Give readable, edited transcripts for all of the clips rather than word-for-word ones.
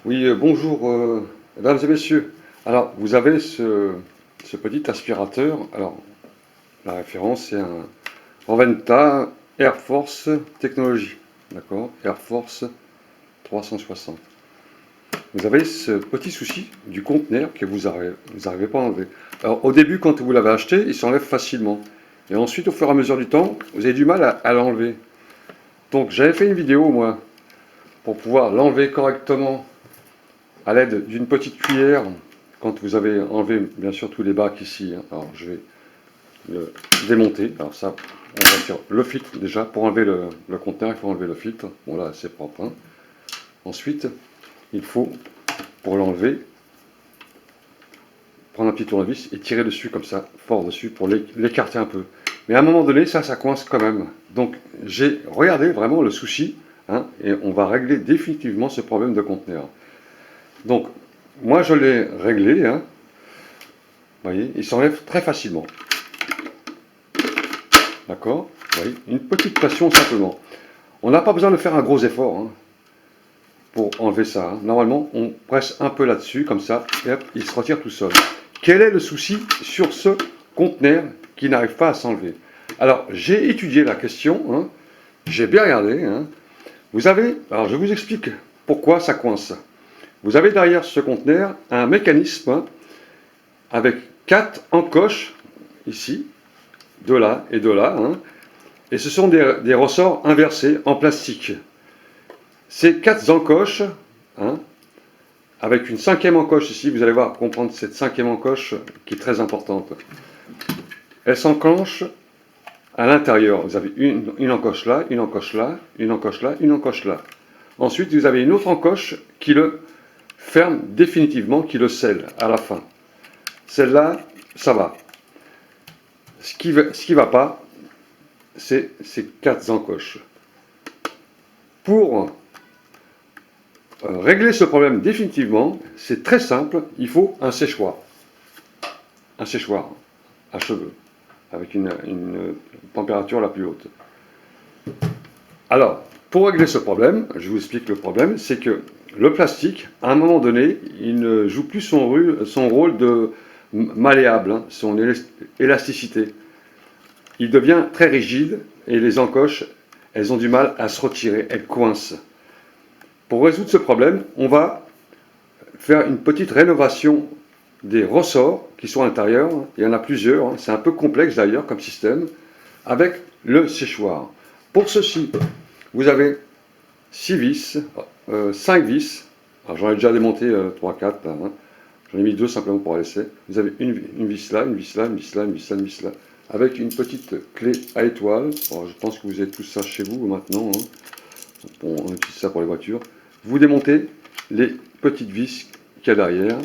Oui, bonjour, mesdames et messieurs. Alors, vous avez ce petit aspirateur. Alors, la référence, c'est un Rowenta Air Force Technology. D'accord? Air Force 360. Vous avez ce petit souci du conteneur que vous n'arrivez pas à enlever. Alors, au début, quand vous l'avez acheté, il s'enlève facilement. Et ensuite, au fur et à mesure du temps, vous avez du mal à l'enlever. Donc, j'avais fait une vidéo, moi, pour pouvoir l'enlever correctement à l'aide d'une petite cuillère, quand vous avez enlevé bien sûr tous les bacs ici. Alors je vais le démonter. Alors ça, on retire le filtre déjà. Pour enlever le conteneur, il faut enlever le filtre. Bon là, c'est propre. Hein. Ensuite, il faut, pour l'enlever, prendre un petit tournevis et tirer dessus comme ça, fort dessus, pour l'écarter un peu. Mais à un moment donné, ça coince quand même. Donc j'ai regardé vraiment le souci, hein, et on va régler définitivement ce problème de conteneur. Donc, moi je l'ai réglé, hein. Vous voyez, il s'enlève très facilement. D'accord? Vous voyez, une petite pression simplement. On n'a pas besoin de faire un gros effort, hein, pour enlever ça. Hein. Normalement, on presse un peu là-dessus, comme ça, et hop, il se retire tout seul. Quel est le souci sur ce conteneur qui n'arrive pas à s'enlever? Alors, j'ai étudié la question, hein, j'ai bien regardé. Hein. Vous avez, alors je vous explique pourquoi ça coince. Vous avez derrière ce conteneur un mécanisme, hein, avec 4 encoches, ici, de là et de là, hein, et ce sont des ressorts inversés en plastique. Ces 4 encoches, hein, avec une 5e encoche ici, vous allez voir, comprendre cette 5e encoche qui est très importante. Elle s'enclenche à l'intérieur. Vous avez une encoche là, une encoche là, une encoche là, une encoche là. Ensuite, vous avez une autre encoche qui le ferme définitivement, qui le scelle à la fin. Celle-là, ça va. Ce qui va pas, c'est ces 4 encoches. Pour régler ce problème définitivement, c'est très simple, il faut un séchoir. Un séchoir à cheveux, avec une température la plus haute. Alors, pour régler ce problème, je vous explique le problème, c'est que le plastique, à un moment donné, il ne joue plus son rôle de malléable, hein, son élasticité. Il devient très rigide et les encoches, elles ont du mal à se retirer, elles coincent. Pour résoudre ce problème, on va faire une petite rénovation des ressorts qui sont à l'intérieur. Il y en a plusieurs, hein. C'est un peu complexe d'ailleurs comme système, avec le séchoir. Pour ceci, vous avez 6 vis, 5 vis. J'en ai déjà démonté 3-4, hein. J'en ai mis 2 simplement pour laisser. Vous avez une vis là, une vis là, une vis là, une vis là, une vis là, avec une petite clé à étoile. Alors, je pense que vous avez tout ça chez vous maintenant. Hein. Bon, on utilise ça pour les voitures. Vous démontez les petites vis qu'il y a derrière.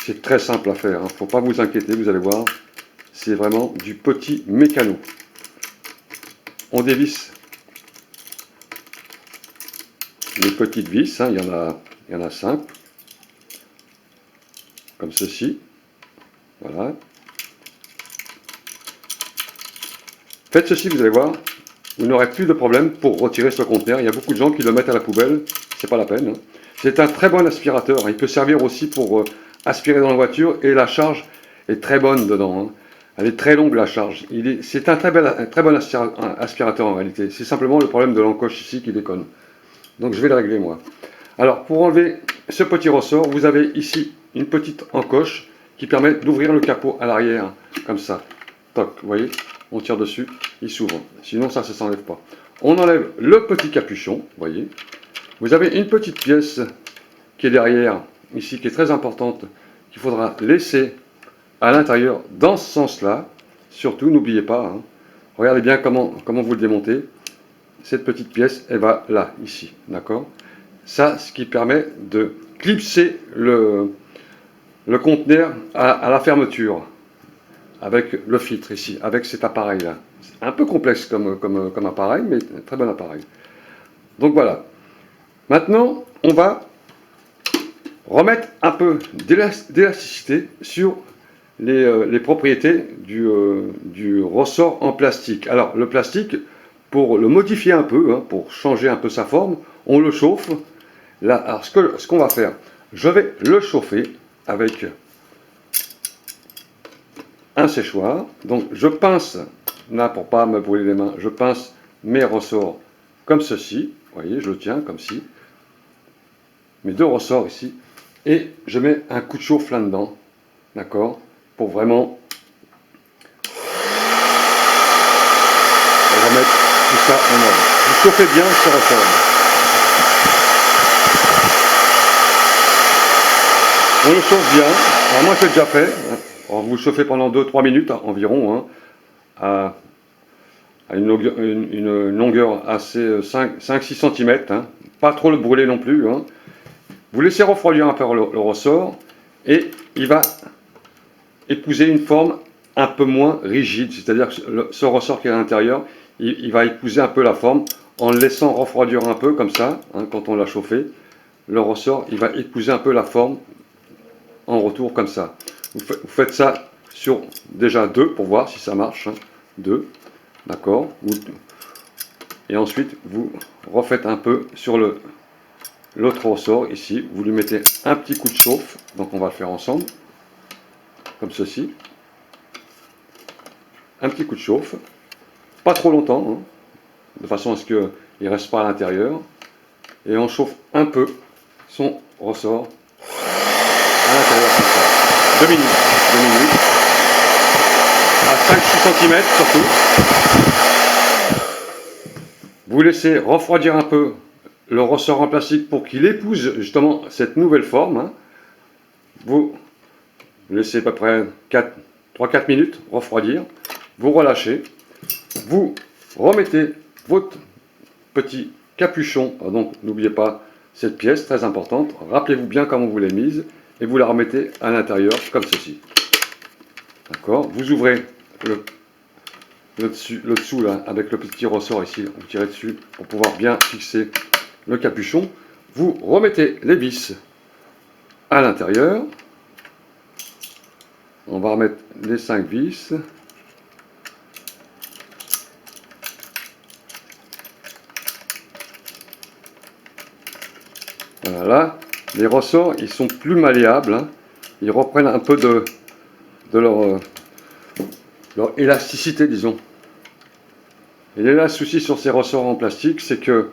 C'est très simple à faire, il ne faut pas vous inquiéter, vous allez voir. C'est vraiment du petit mécano. On dévisse les petites vis, hein, il y en a 5. Comme ceci. Voilà. Faites ceci, vous allez voir. Vous n'aurez plus de problème pour retirer ce conteneur. Il y a beaucoup de gens qui le mettent à la poubelle. C'est pas la peine. Hein. C'est un très bon aspirateur. Il peut servir aussi pour aspirer dans la voiture. Et la charge est très bonne dedans. Hein. Elle est très longue la charge. C'est un très bon aspirateur en réalité. C'est simplement le problème de l'encoche ici qui déconne. Donc je vais le régler moi. Alors pour enlever ce petit ressort, vous avez ici une petite encoche qui permet d'ouvrir le capot à l'arrière. Comme ça. Toc, vous voyez, on tire dessus, il s'ouvre. Sinon, ça ne s'enlève pas. On enlève le petit capuchon, vous voyez. Vous avez une petite pièce qui est derrière, ici, qui est très importante, qu'il faudra laisser à l'intérieur dans ce sens-là. Surtout, n'oubliez pas, hein, regardez bien comment vous le démontez. Cette petite pièce, elle va là, ici, d'accord? Ça, ce qui permet de clipser le conteneur à la fermeture. Avec le filtre ici, avec cet appareil-là. C'est un peu complexe comme appareil, mais très bon appareil. Donc voilà. Maintenant, on va remettre un peu d'élasticité sur les propriétés du ressort en plastique. Alors, le plastique, pour le modifier un peu, hein, pour changer un peu sa forme, on le chauffe, Là, alors ce qu'on va faire, je vais le chauffer avec un séchoir. Donc je pince, là pour pas me brûler les mains, je pince mes ressorts comme ceci. Vous voyez, je le tiens comme ci. Mes deux ressorts ici. Et je mets un coup de chauffe là-dedans. D'accord? Pour vraiment remettre tout ça en ordre. Vous chauffez bien ce ressort. On le chauffe bien. Alors moi, je l'ai déjà fait. Alors, vous le chauffez pendant 2-3 minutes environ, hein, à une longueur assez 5-6 cm. Hein. Pas trop le brûler non plus. Hein. Vous laissez refroidir un peu le ressort et il va épouser une forme un peu moins rigide. C'est-à-dire que ce ressort qui est à l'intérieur, il va épouser un peu la forme en le laissant refroidir un peu comme ça, hein, quand on l'a chauffé. Le ressort, il va épouser un peu la forme en retour comme ça. Vous faites ça sur déjà 2 pour voir si ça marche. Hein. 2, d'accord. Et ensuite, vous refaites un peu sur l'autre ressort ici. Vous lui mettez un petit coup de chauffe. Donc on va le faire ensemble. Comme ceci. Un petit coup de chauffe. Pas trop longtemps. Hein, de façon à ce qu'il ne reste pas à l'intérieur. Et on chauffe un peu son ressort à l'intérieur comme ça. 2 minutes. 2 minutes. À 5-6 cm surtout. Vous laissez refroidir un peu le ressort en plastique pour qu'il épouse justement cette nouvelle forme. Hein. Vous laissez à peu près 3-4 minutes refroidir. Vous relâchez. Vous remettez votre petit capuchon. Donc n'oubliez pas cette pièce très importante. Rappelez-vous bien comment vous l'avez mise. Et vous la remettez à l'intérieur comme ceci. D'accord. Vous ouvrez le dessous là, avec le petit ressort ici, vous tirez dessus pour pouvoir bien fixer le capuchon. Vous remettez les vis à l'intérieur. On va remettre les 5 vis. Voilà. Les ressorts, ils sont plus malléables. Hein. Ils reprennent un peu de leur élasticité, disons. Et là, le souci sur ces ressorts en plastique, c'est que,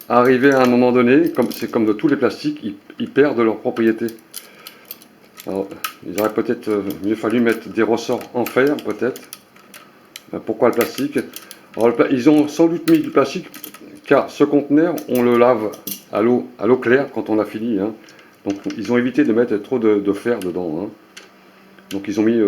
arrivé à un moment donné, c'est comme de tous les plastiques, ils perdent leurs propriétés. Alors, il aurait peut-être mieux fallu mettre des ressorts en fer, peut-être. Pourquoi le plastique? Alors, ils ont sans doute mis du plastique, car ce conteneur, on le lave à l'eau claire quand on a fini. Hein. Donc, ils ont évité de mettre trop de fer dedans. Hein. Donc, ils ont mis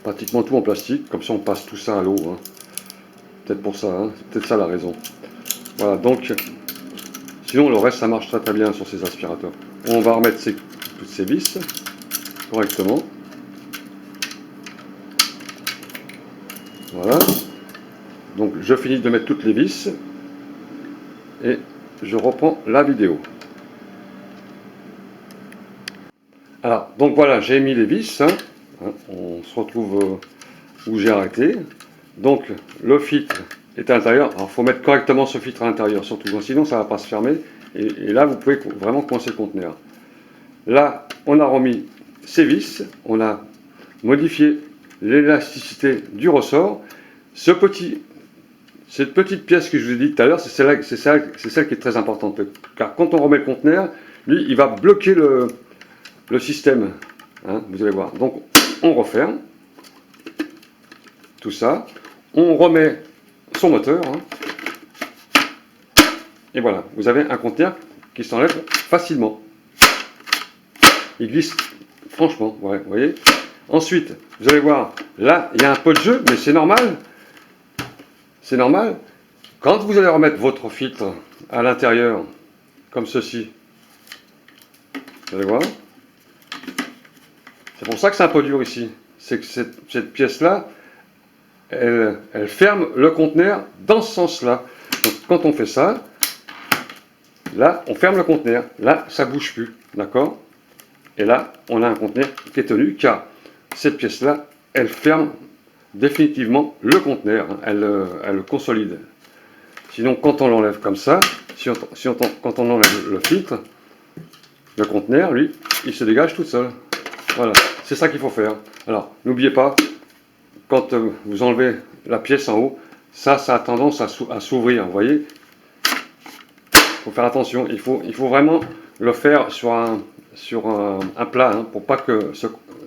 pratiquement tout en plastique, comme ça on passe tout ça à l'eau. Hein. Peut-être pour ça, hein. C'est peut-être ça la raison. Voilà, donc, sinon le reste ça marche très très bien sur ces aspirateurs. On va remettre toutes ces vis correctement. Voilà. Donc je finis de mettre toutes les vis et je reprends la vidéo. Alors, donc voilà, j'ai mis les vis. Hein. On se retrouve où j'ai arrêté. Donc le filtre est à l'intérieur. Alors il faut mettre correctement ce filtre à l'intérieur surtout, sinon ça ne va pas se fermer. Et là vous pouvez vraiment coincer le conteneur. Là on a remis ces vis, on a modifié l'élasticité du ressort. Cette petite pièce que je vous ai dit tout à l'heure, c'est celle qui est très importante. Car quand on remet le conteneur, lui il va bloquer le système. Hein, vous allez voir. Donc on referme tout ça. On remet son moteur, hein, et voilà, vous avez un conteneur qui s'enlève facilement. Il glisse franchement, ouais, vous voyez. Ensuite, vous allez voir, là, il y a un peu de jeu, mais c'est normal. C'est normal. Quand vous allez remettre votre filtre à l'intérieur, comme ceci, vous allez voir. C'est pour ça que c'est un peu dur ici. C'est que cette pièce-là, elle ferme le conteneur dans ce sens-là. Donc, quand on fait ça, là, on ferme le conteneur. Là, ça ne bouge plus. D'accord? Et là, on a un conteneur qui est tenu, car cette pièce-là, elle ferme définitivement le conteneur. Elle le consolide. Sinon, quand on l'enlève comme ça, quand on enlève le filtre, le conteneur, lui, il se dégage tout seul. Voilà, c'est ça qu'il faut faire. Alors, n'oubliez pas, quand vous enlevez la pièce en haut, ça a tendance à s'ouvrir, vous voyez. Il faut faire attention, il faut vraiment le faire sur un plat, hein, pour pas que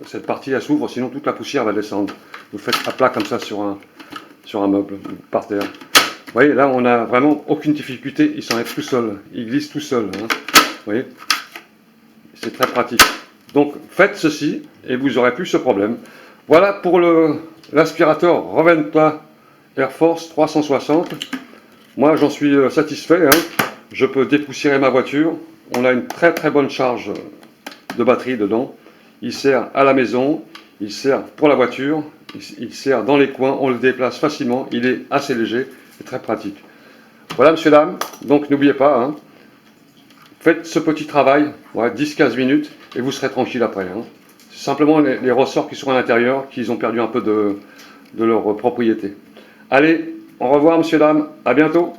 cette partie s'ouvre, sinon toute la poussière va descendre. Vous faites à plat comme ça sur un meuble, par terre. Vous voyez, là on n'a vraiment aucune difficulté, il s'enlève tout seul, il glisse tout seul. Hein. Vous voyez, c'est très pratique. Donc faites ceci et vous n'aurez plus ce problème. Voilà pour l'aspirateur Roventa Air Force 360. Moi j'en suis satisfait, hein. Je peux dépoussiérer ma voiture. On a une très très bonne charge de batterie dedans. Il sert à la maison, il sert pour la voiture, il sert dans les coins, on le déplace facilement, il est assez léger et très pratique. Voilà, messieurs, dames, donc n'oubliez pas, hein, faites ce petit travail, voilà, 10-15 minutes, et vous serez tranquille après. Hein. C'est simplement les ressorts qui sont à l'intérieur, qui ont perdu un peu de leur propriété. Allez, au revoir, messieurs, dames, à bientôt.